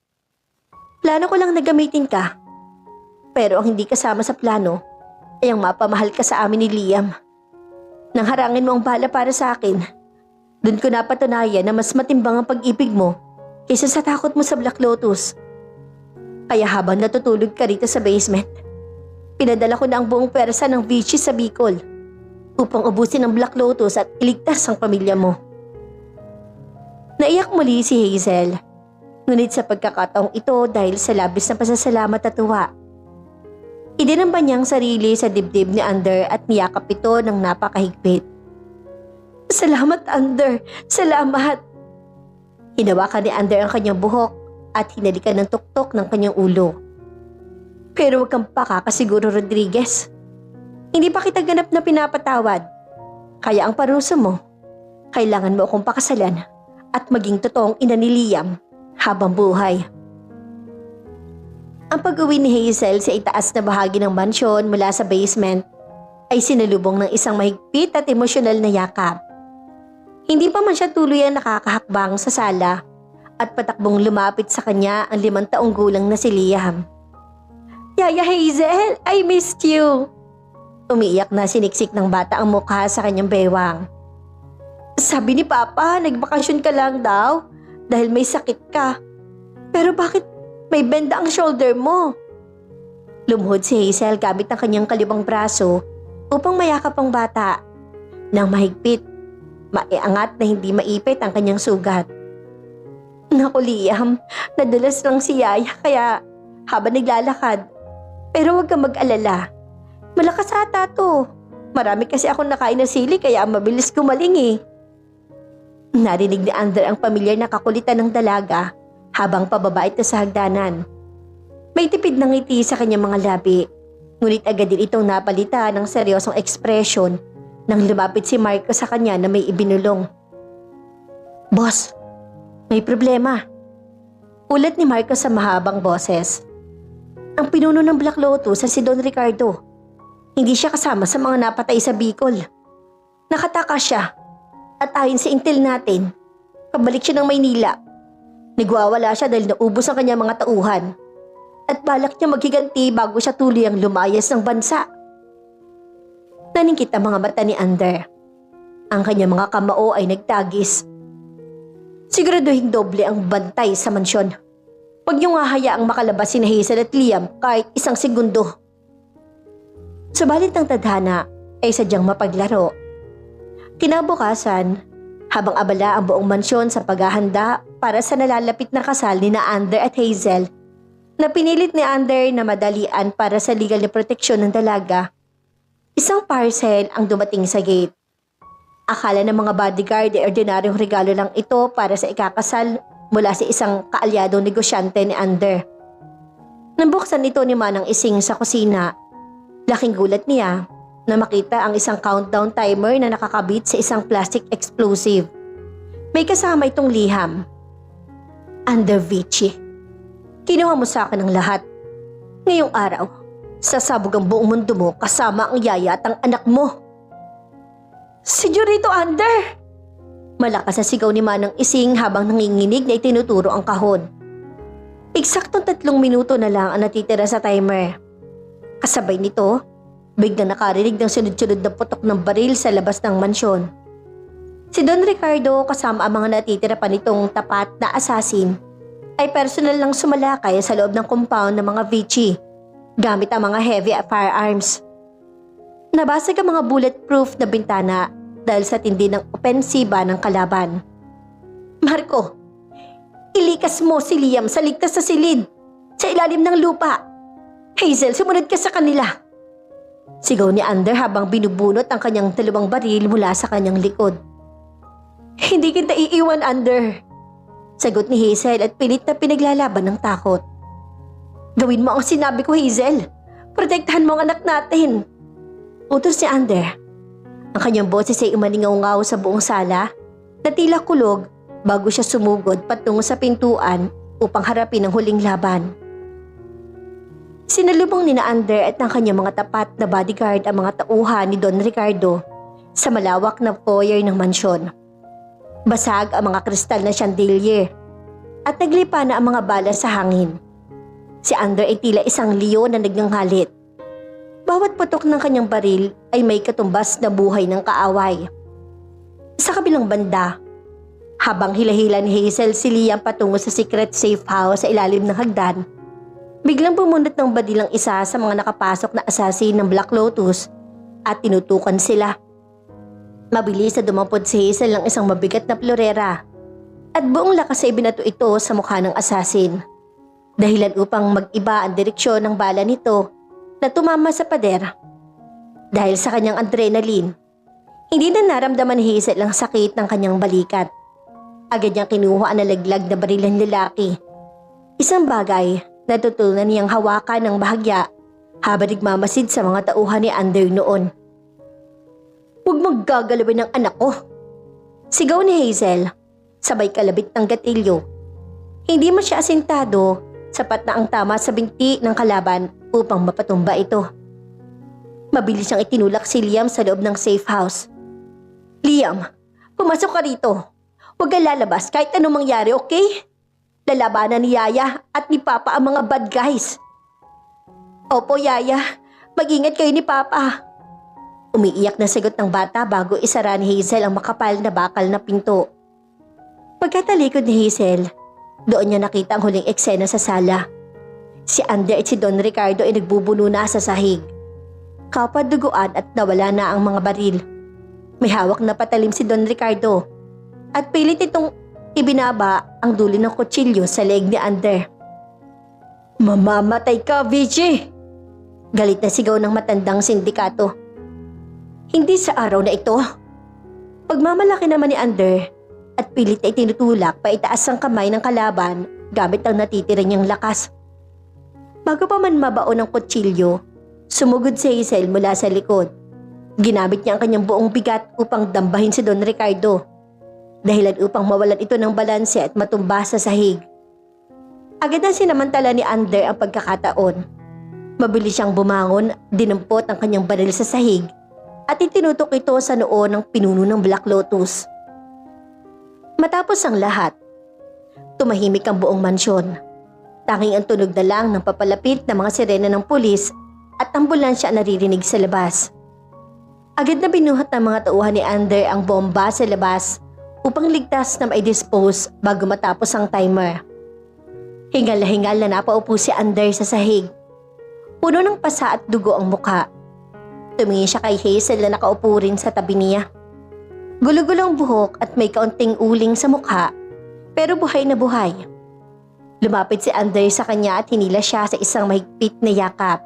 Plano ko lang na gamitin ka. Pero ang hindi kasama sa plano ay ang mapamahal ka sa amin ni Liam. Nang harangin mo ang bala para sa akin, doon ko napatunayan na mas matimbang ang pag-ibig mo kaysa sa takot mo sa Black Lotus. Kaya habang natutulog ka rito sa basement, pinadala ko na ang buong pwersa ng Vichy sa Bicol upang ubusin ang Black Lotus at iligtas ang pamilya mo. Naiyak muli si Hazel, ngunit sa pagkakataong ito dahil sa labis na pasasalamat at tuwa. Idinamba niyang sarili sa dibdib ni Ander at niyakap ito ng napakahigpit. Salamat, Ander! Salamat! Hinawakan ni Ander ang kanyang buhok at hinalikan ng tuktok ng kanyang ulo. Pero huwag kang pakakasiguro, Rodriguez. Hindi pa kita ganap na pinapatawad. Kaya ang parusa mo, kailangan mo akong pakasalan at maging totoong ina ni Liam habang buhay. Ang pag-uwi ni Hazel sa itaas na bahagi ng mansyon mula sa basement ay sinalubong ng isang mahigpit at emosyonal na yakap. Hindi pa man siya tuluyang nakakahakbang sa sala at patakbong lumapit sa kanya ang 5 taong gulang na si Liam. Yaya Hazel, I missed you! Umiiyak na siniksik ng bata ang mukha sa kanyang bewang. Sabi ni Papa, nagbakasyon ka lang daw dahil may sakit ka. Pero bakit may benda ang shoulder mo? Lumuhod si Hazel gamit ang kanyang kalibang braso upang mayakap ang bata. Nang mahigpit, maiangat na hindi maipit ang kanyang sugat. Naku Liam, nadulas lang si Yaya kaya habang naglalakad. Pero huwag kang mag-alala. Malakas ata to. Marami kasi akong nakain na sili kaya mabilis gumaling eh. Narinig ni Ander ang pamilyar na kakulitan ng dalaga habang pababa ito sa hagdanan. May tipid ng ngiti sa kanyang mga labi, ngunit agad din itong napalitan ng seryosong ekspresyon nang lumapit si Marco sa kanya na may ibinulong. Boss, may problema. Ulat ni Marco sa mahabang boses. Ang pinuno ng Black Lotus sa si Don Ricardo. Hindi siya kasama sa mga napatay sa Bicol. Nakatakas siya at ayon sa intel natin, pabalik siya ng Maynila. Nagwawala siya dahil naubos ang kanyang mga tauhan at balak niya maghiganti bago siya tuluyang lumayas ng bansa. Naningkit ang mga mata ni Ander. Ang kanyang mga kamao ay nagtagis. Siguraduhin doble ang bantay sa mansyon. Huwag niyong hahayaang makalabas si Hazel at Liam kahit isang segundo. Subalit ang tadhana ay sadyang mapaglaro. Kinabukasan, habang abala ang buong mansyon sa paghahanda para sa nalalapit na kasal ni Ander at Hazel, na pinilit ni Ander na madalian para sa legal na proteksyon ng dalaga, isang parcel ang dumating sa gate. Akala ng mga bodyguard ay ordinaryong regalo lang ito para sa ikakasal mula sa isang kaalyadong negosyante ni Ander. Nang buksan ito ni Manang Ising sa kusina, laking gulat niya na makita ang isang countdown timer na nakakabit sa isang plastic explosive. May kasama itong liham. Ander Vichy, kinuha mo sa akin ang lahat. Ngayong araw, sasabog ang buong mundo mo kasama ang yaya at ang anak mo. Senyorito Ander! Malakas na sigaw ni Manang Ising habang nanginginig na itinuturo ang kahon. Eksaktong 3 minuto na lang ang natitira sa timer. Kasabay nito, biglang nakarinig ng sunod-sunod na putok ng baril sa labas ng mansyon. Si Don Ricardo kasama ang mga natitira pa nitong tapat na assassin ay personal lang sumalakay sa loob ng compound ng mga Vichy gamit ang mga heavy firearms. Nabasag ang mga bulletproof na bintana dahil sa tindi ng opensiba ng kalaban. Marco, ilikas mo si Liam sa ligtas na silid sa ilalim ng lupa. Hazel, sumunod ka sa kanila. Sigaw ni Ander habang binubunot ang kanyang 2 baril mula sa kanyang likod. Hindi kita iiwan, Ander. Sagot ni Hazel at pilit na pinaglalaban ng takot. Gawin mo ang sinabi ko, Hazel. Protektahan mo ang anak natin. Utos ni Ander. Ang kanyang boses ay umalingaw-ngaw sa buong sala na tila kulog bago siya sumugod patungo sa pintuan upang harapin ang huling laban. Sinalubong ni Ander at ng kanyang mga tapat na bodyguard ang mga tauhan ni Don Ricardo sa malawak na foyer ng mansyon. Basag ang mga kristal na chandelier at naglipa na ang mga bala sa hangin. Si Ander ay tila isang leon na nagngangalit. Bawat putok ng kanyang baril ay may katumbas na buhay ng kaaway. Sa kabilang banda, habang hila-hila ni Hazel si Liam patungo sa secret safe house sa ilalim ng hagdan, biglang bumunot ng badilang isa sa mga nakapasok na assassin ng Black Lotus at tinutukan sila. Mabilis na dumampot si Hazel ng isang mabigat na florera at buong lakas ay binato ito sa mukha ng assassin. Dahilan upang mag-iba ang direksyon ng bala nito na tumama sa pader. Dahil sa kanyang adrenaline, hindi na naramdaman ni Hazel ang sakit ng kanyang balikat. Agad niyang kinuha ang nalaglag na baril ng lalaki. Isang bagay na tutunan niyang hawakan ng bahagya habang nagmamasid sa mga tauhan ni Ander noon. Huwag maggagalawin ng anak ko. Sigaw ni Hazel, sabay kalabit ng gatilyo. Hindi man siya asintado, sapat na ang tama sa binti ng kalaban upang mapatumba ito. Mabilis siyang itinulak si Liam sa loob ng safe house. Liam, pumasok ka rito. Huwag kang lalabas kahit anong mangyari, okay? Lalabanan ni Yaya at ni Papa ang mga bad guys. Opo, Yaya. Mag-ingat kayo ni Papa. Umiiyak na sagot ng bata bago isara ni Hazel ang makapal na bakal na pinto. Pagkatalikod ni Hazel, doon niya nakita ang huling eksena sa sala. Si Ander at si Don Ricardo ay nagbubuno na sa sahig. Kapaduguan at nawala na ang mga baril. May hawak na patalim si Don Ricardo at pilit itong ibinaba ang dulo ng kutsilyo sa leeg ni Ander. Mamamatay ka, Vichy! Galit na sigaw ng matandang sindikato. Hindi sa araw na ito. Pagmamalaki naman ni Ander at pilit ay tinutulak pa itaas ang kamay ng kalaban gamit ang natitira niyang lakas. Bago pa man mabaon ang kutsilyo, sumugod si Hazel mula sa likod. Ginamit niya ang kanyang buong bigat upang dambahin si Don Ricardo, dahilan upang mawalan ito ng balanse at matumba sa sahig. Agad na sinamantala ni Ander ang pagkakataon. Mabilis siyang bumangon, dinampot ang kanyang baril sa sahig at itinutok ito sa noo ng pinuno ng Black Lotus. Matapos ang lahat, tumahimik ang buong mansyon. Tanging ang tunog na lang ng papalapit na mga sirena ng pulis at ambulansya ang naririnig sa labas. Agad na binuhat ng mga tauhan ni Ander ang bomba sa labas upang ligtas na mai-dispose bago matapos ang timer. Hingal na hingal na napaupo si Ander sa sahig. Puno ng pasa at dugo ang mukha. Tumingin siya kay Hazel na nakaupo rin sa tabi niya. Gulo-gulong buhok at may kaunting uling sa mukha, pero buhay na buhay. Lumapit si Ander sa kanya at hinila siya sa isang mahigpit na yakap.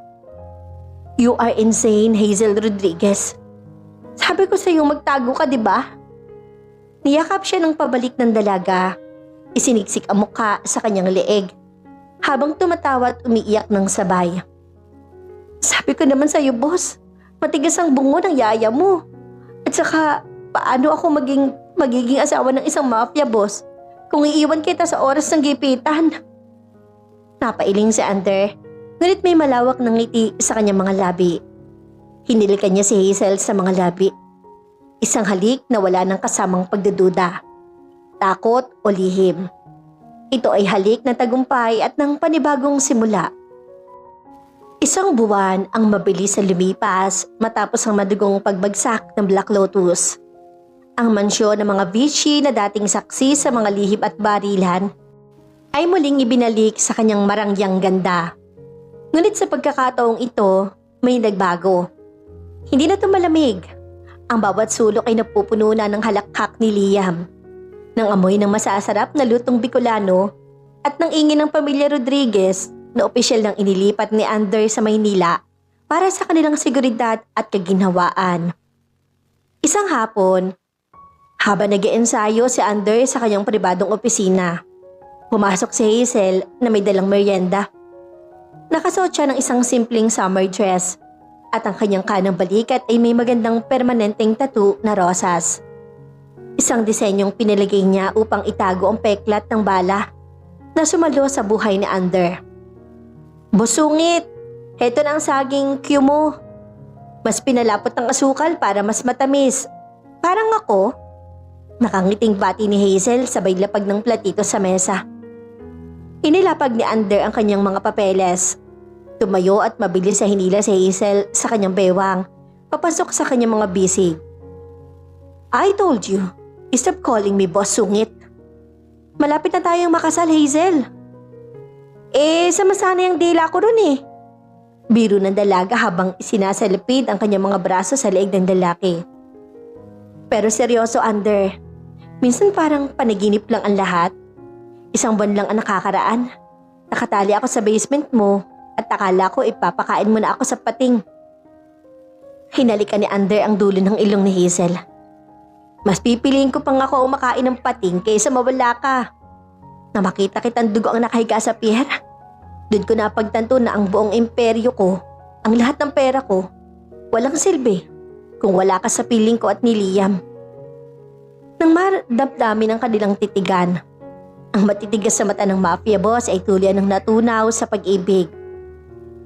You are insane, Hazel Rodriguez. Sabi ko sa iyo magtago ka, di ba? Niyakap siya ng pabalik ng dalaga. Isiniksik ang mukha sa kanyang leeg habang tumatawa at umiiyak ng sabay. Sabi ko naman sa iyo, boss. Matigas ang bungo ng yaya mo. At saka, paano ako magiging asawa ng isang mafia boss kung iiwan kita sa oras ng gipitan? Napailing si Ander, ngunit may malawak ng ngiti sa kanyang mga labi. Hinilikan niya si Hazel sa mga labi. Isang halik na wala ng kasamang pagdududa, takot o lihim. Ito ay halik ng tagumpay at ng panibagong simula. Isang buwan ang mabilis na lumipas matapos ang madugong pagbagsak ng Black Lotus. Ang mansyon ng mga Vichy na dating saksi sa mga lihim at barilan ay muling ibinalik sa kanyang marangyang ganda. Ngunit sa pagkakataong ito, may nagbago. Hindi na ito malamig. Ang bawat sulok ay napupuno na ng halakhak ni Liam, ng amoy ng masasarap na lutong Bicolano at ng ingin ng pamilya Rodriguez na opisyal nang inilipat ni Ander sa Maynila para sa kanilang seguridad at kaginhawaan. Isang hapon, habang nag-iensayo si Ander sa kanyang pribadong opisina, pumasok si Hazel na may dalang merienda. Nakasuot siya ng isang simpleng summer dress at ang kanyang kanang balikat ay may magandang permanenteng tattoo na rosas. Isang disenyong pinilagay niya upang itago ang peklat ng bala na sumalo sa buhay ni Ander. "Busungit, heto na ang saging cue mo. Mas pinalapot ng asukal para mas matamis. Parang ako." Nakangiting bati ni Hazel sabay lapag ng platito sa mesa. Inilapag ni Ander ang kanyang mga papeles. Tumayo at mabilis sa hinila si Hazel sa kanyang bewang, papasok sa kanyang mga bisig. "I told you, stop calling me boss sungit. Malapit na tayong makasal, Hazel." Sama-sana yung dila ko ron eh." Biro ng dalaga habang sinasalipid ang kanyang mga braso sa leeg ng lalaki. Pero seryoso, Ander. Minsan parang panaginip lang ang lahat. Isang buwan lang ang nakakaraan. Nakatali ako sa basement mo at akala ko ipapakain mo na ako sa pating. Hinalikan ni Ander ang dulo ng ilong ni Hazel. "Mas pipiliin ko pang ako umakain ng pating kaysa mawala ka. Na makita kitang dugo ang nakahiga sa pier. Doon ko napagtanto na ang buong imperyo ko, ang lahat ng pera ko, walang silbi kung wala ka sa piling ko at ni Liam." Nang maramdamin ang kanilang titigan, ang matitigas sa mata ng mafia boss ay tuluyan ng natunaw sa pag-ibig.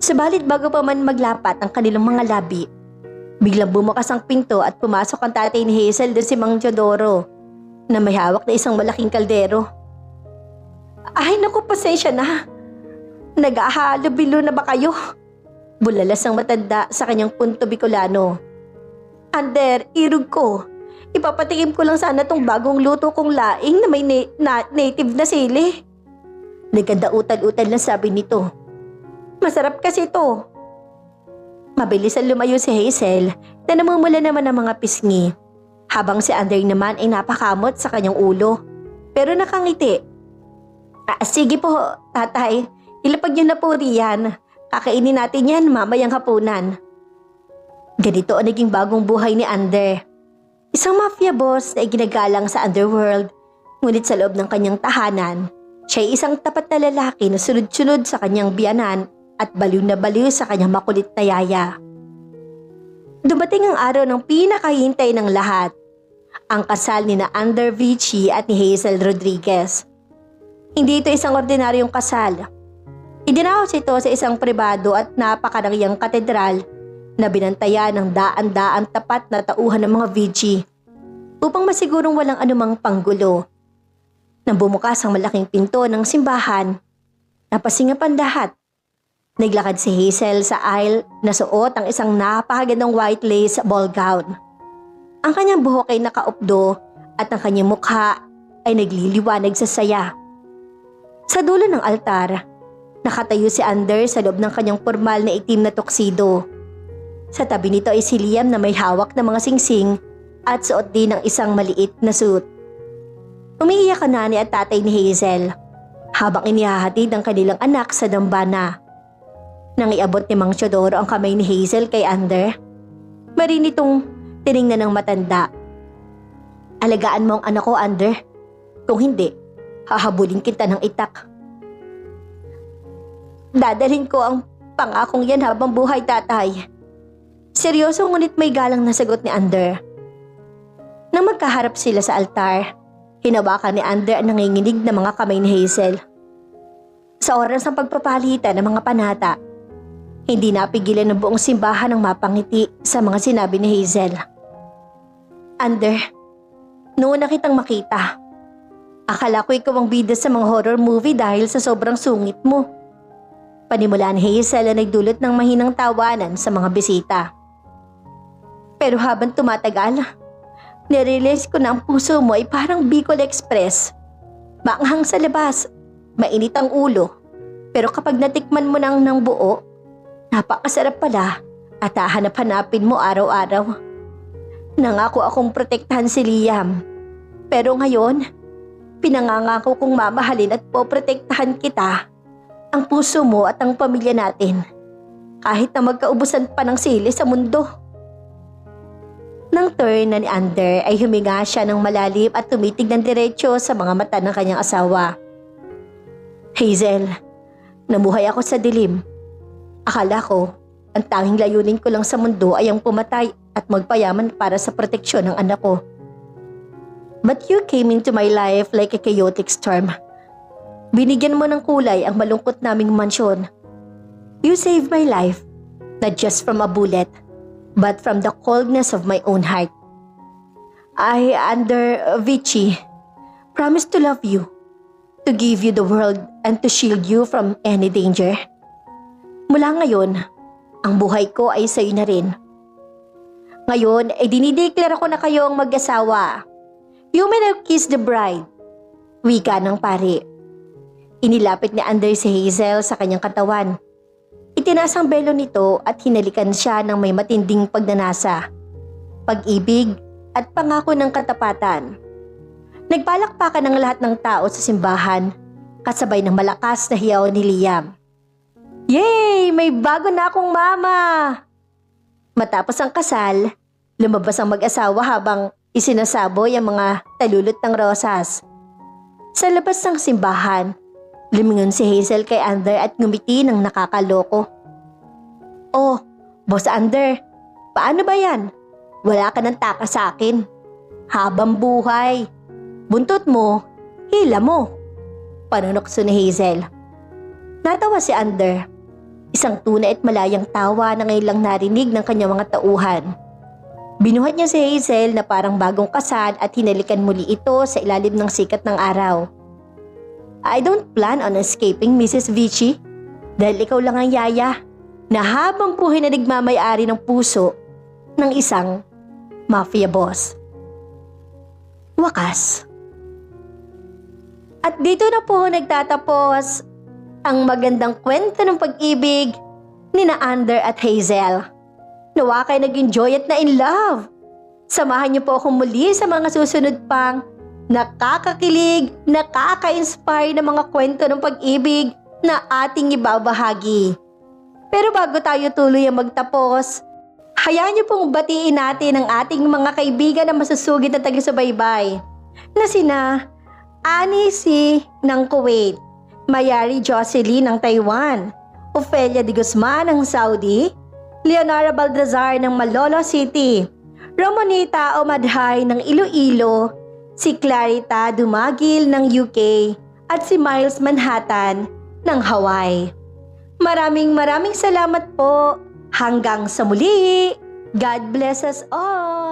Subalit bago pa man maglapat ang kanilang mga labi, biglang bumukas ang pinto at pumasok ang tatay ni Hazel doon si Mang Teodoro na may hawak na isang malaking kaldero. "Ay naku, pasensya na. Nag-ahalubilo na ba kayo?" Bulalas ang matanda sa kanyang punto Bicolano. "Ander, irog ko. Ipapatikim ko lang sana tong bagong luto kong laing na may native na sili." Nagkanda-utal-utal na sabi nito. "Masarap kasi ito." Mabilis ang lumayo si Hazel na namumula naman ng mga pisngi, habang si Ander naman ay napakamot sa kanyang ulo, pero nakangiti. Sige po, tatay. Ilapag niyo na po riyan. Kakainin natin yan mamayang hapunan." Ganito ang naging bagong buhay ni Ander. Isang mafia boss na iginagalang sa underworld, ngunit sa loob ng kanyang tahanan, siya ay isang tapat na lalaki na sunod-sunod sa kanyang biyanan at baliw na baliw sa kanyang makulit na yaya. Dumating ang araw ng pinakahintay ng lahat, ang kasal ni na Ander Vici at ni Hazel Rodriguez. Hindi ito isang ordinaryong kasal. Idinaos ito sa isang pribado at napakalaking katedral na binantayan ng daan-daan tapat na tauhan ng mga Vici upang masigurong walang anumang panggulo. Nang bumukas ang malaking pinto ng simbahan, napasingapan lahat. Naglakad si Hazel sa aisle na suot ang isang napakagandang white lace ball gown. Ang kanyang buhok ay nakaupdo at ang kanyang mukha ay nagliliwanag sa saya. Sa dulo ng altar, nakatayo si Ander sa loob ng kanyang formal na itim na tuxedo. Sa tabi nito ay si Liam na may hawak na mga singsing at suot din ng isang maliit na suit. Umiiyak ang nanay at tatay ni Hazel habang inihahatid ang kanilang anak sa dambana. Nang iabot ni Mang Teodoro ang kamay ni Hazel kay Ander, marin itong tiningnan ng matanda. "Alagaan mo ang anak ko, Ander. Kung hindi, hahabulin kita ng itak." "Dadalhin ko ang pangakong yan habang buhay, tatay." Seryoso ngunit may galang na sagot ni Ander. Nang magkaharap sila sa altar, hinawakan ni Ander ang nanginginig na mga kamay ni Hazel. Sa oras ng pagpapalitan ng mga panata, hindi napigilan ng buong simbahan ang mapangiti sa mga sinabi ni Hazel. "Ander, noon na kitang makita. Akala ko ikaw ang bida sa mga horror movie dahil sa sobrang sungit mo." Panimula ni Hazel na nagdulot ng mahinang tawanan sa mga bisita. Pero habang tumatagal, nirealize ko na ang puso mo ay parang Bicol Express. Maanghang sa labas, mainit ang ulo, pero kapag natikman mo nang ng buo, napakasarap pala at hahanap-hanapin mo araw-araw. Nangako akong protektahan si Liam, pero ngayon, pinangangako kong mamahalin at poprotektahan kita, ang puso mo at ang pamilya natin. kahit na magkaubusan pa ng sili sa mundo. Nang turn na ni Ander ay huminga siya ng malalim at tumitig ng diretsyo sa mga mata ng kanyang asawa. Hazel, namuhay ako sa dilim. Akala ko, ang tanging layunin ko lang sa mundo ay ang pumatay at magpayaman para sa proteksyon ng anak ko. But you came into my life like a chaotic storm. Binigyan mo ng kulay ang malungkot naming mansyon. You saved my life, not just from a bullet, but from the coldness of my own heart. I, Ander Vici, promise to love you, to give you the world and to shield you from any danger. Mula ngayon, ang buhay ko ay sa'yo na rin. Ngayon ay dinideklara ko na kayong mag-asawa. You may now kiss the bride. Wika ng pari. Inilapit ni Ander si Hazel sa kanyang katawan. Itinaas ang belo nito at hinalikan siya ng may matinding pagnanasa, pag-ibig at pangako ng katapatan. Nagpalakpakan ng lahat ng tao sa simbahan, kasabay ng malakas na hiyaw ni Liam. Yay! May bago na akong mama! Matapos ang kasal, lumabas ang mag-asawa habang isinasaboy ang mga talulot ng rosas. Sa labas ng simbahan, lumingon si Hazel kay Ander at ngumiti ng nakakaloko. Oh, Boss Ander, paano ba yan? Wala ka ng taka sa akin. Habang buhay. Buntot mo, hila mo. Panunokso ni Hazel. Natawa si Ander. Isang tunay at malayang tawa na ngayon lang narinig ng kanyang mga tauhan. Binuhat niya si Hazel na parang bagong kasal at hinalikan muli ito sa ilalim ng sikat ng araw. I don't plan on escaping, Mrs. Vici, dahil ikaw lang ang yaya na habang buhay na nagmamay-ari ng puso ng isang mafia boss. Wakas. At dito na po nagtatapos ang magandang kwento ng pag-ibig ni na Ander at Hazel. Nawa kayo nag-enjoy at na in love. Samahan niyo po akong muli sa mga susunod pang nakakakilig, nakaka-inspire na mga kwento ng pag-ibig na ating ibabahagi. Pero bago tayo tuloy ang magtapos, hayaan niyo pong batiin natin ang ating mga kaibigan na masusugid na taga-subaybay na sina Annie C. ng Kuwait, Mayari Jocelyn ng Taiwan, Ofelia de Guzman ng Saudi, Leonora Baldazar ng Malolo City, Romonita Omadhay ng Iloilo, si Clarita Dumagil ng UK at si Miles Manhattan ng Hawaii. Maraming salamat po. Hanggang sa muli. God bless us all.